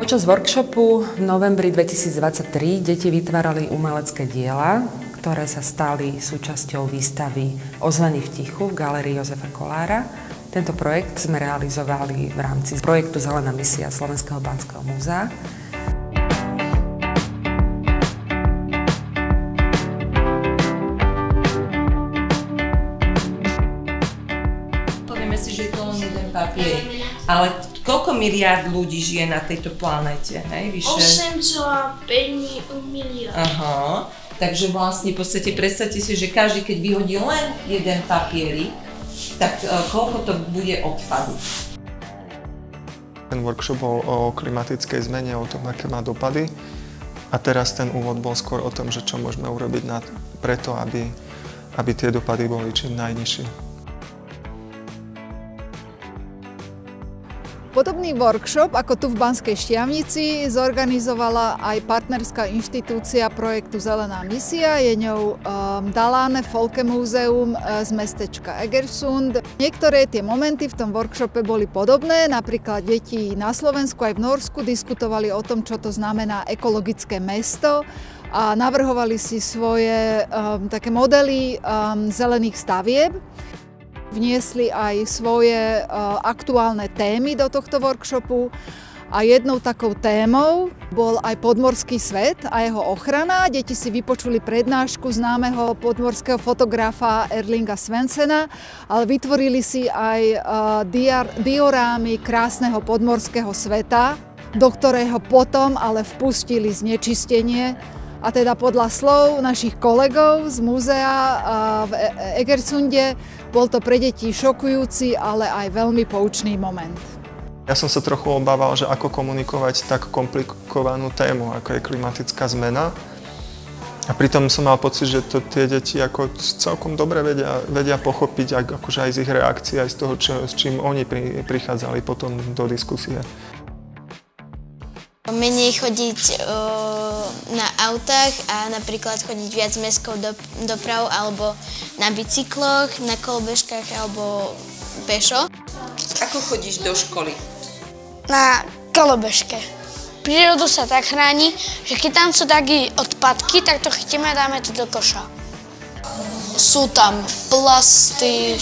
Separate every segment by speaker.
Speaker 1: Počas workshopu v novembri 2023 deti vytvárali umelecké diela, ktoré sa stali súčasťou výstavy Ozveny v tichu v galérii Jozefa Kolára. Tento projekt sme realizovali v rámci projektu Zelená misia Slovenského banského múzea.
Speaker 2: Povieme si, že je to len jeden papier, ale koľko miliárd ľudí žije na tejto planéte? Vyše
Speaker 3: 8,5 milióna.
Speaker 2: Aha, takže vlastne v podstate predstavte si, že každý, keď vyhodí len jeden papierik, tak koľko to bude odpadu?
Speaker 4: Ten workshop bol o klimatickej zmene, o tom, aké má dopady. A teraz ten úvod bol skôr o tom, že čo môžeme urobiť preto, aby tie dopady boli čím najnižšie.
Speaker 5: Podobný workshop ako tu v Banskej Štiavnici zorganizovala aj partnerská inštitúcia projektu Zelená misia. Je ňou Daláne Folkemuseum z mestečka Egersund. Niektoré tie momenty v tom workshope boli podobné, napríklad deti na Slovensku aj v Norsku diskutovali o tom, čo to znamená ekologické mesto a navrhovali si svoje také modely zelených stavieb. Vniesli aj svoje aktuálne témy do tohto workshopu a jednou takou témou bol aj podmorský svet a jeho ochrana. Deti si vypočuli prednášku známeho podmorského fotografa Erlinga Svenssena, ale vytvorili si aj diorámy krásneho podmorského sveta, do ktorého potom ale vpustili znečistenie. A teda podľa slov našich kolegov z múzea v Egersunde bol to pre deti šokujúci, ale aj veľmi poučný moment.
Speaker 4: Ja som sa trochu obával, že ako komunikovať tak komplikovanú tému, ako je klimatická zmena. A pritom som mal pocit, že to tie deti ako celkom dobre vedia pochopiť, akože aj z ich reakcií, aj z toho, s čím oni prichádzali potom do diskusie.
Speaker 3: Menej chodiť na autách a napríklad chodiť viac mestskou dopravou alebo na bicykloch, na kolobežkách alebo pešo.
Speaker 2: Ako chodíš do školy?
Speaker 3: Na kolobežke. Prírodu sa tak chráni, že keď tam sú také odpadky, tak to chytíme a dáme to do koša. Sú tam plasty,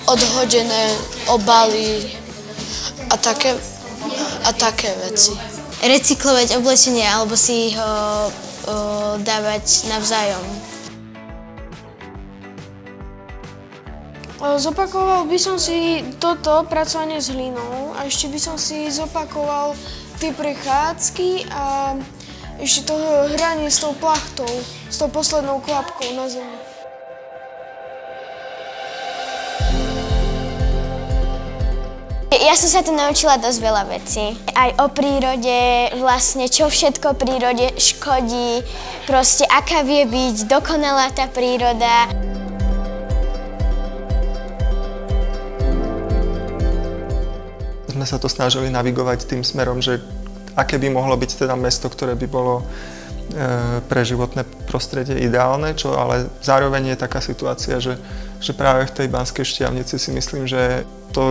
Speaker 3: odhodené obaly a také veci.
Speaker 6: Recyklovať oblečenie alebo si ho dávať navzájom.
Speaker 7: Zopakoval by som si toto pracovanie s hlinou a ešte by som si zopakoval tie prechádzky a ešte to hranie s tou plachtou, s tou poslednou kvapkou na zemi.
Speaker 6: Ja som sa tu naučila dosť veľa vecí. Aj o prírode, vlastne čo všetko prírode škodí, proste aká vie byť dokonalá tá príroda.
Speaker 4: Sme sa to snažili navigovať tým smerom, že aké by mohlo byť teda mesto, ktoré by bolo pre životné prostredie ideálne, čo ale zároveň je taká situácia, že práve v tej Banskej Štiavnici si myslím, že to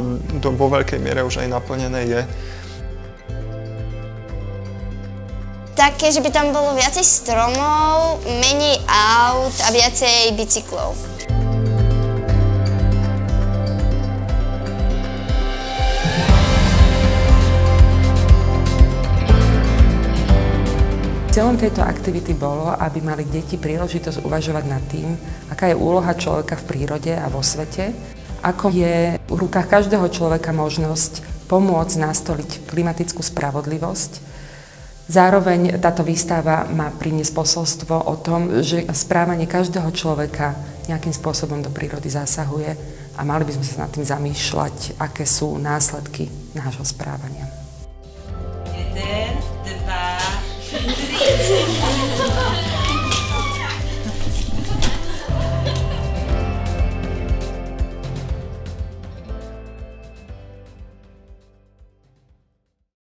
Speaker 4: vo veľkej miere už aj naplnené je.
Speaker 6: Také, že by tam bolo viacej stromov, menej aut a viacej bicyklov.
Speaker 1: Cieľom tejto aktivity bolo, aby mali deti príležitosť uvažovať nad tým, aká je úloha človeka v prírode a vo svete, ako je v rukách každého človeka možnosť pomôcť nastoliť klimatickú spravodlivosť. Zároveň táto výstava má priniesť posolstvo o tom, že správanie každého človeka nejakým spôsobom do prírody zasahuje a mali by sme sa nad tým zamýšľať, aké sú následky nášho správania.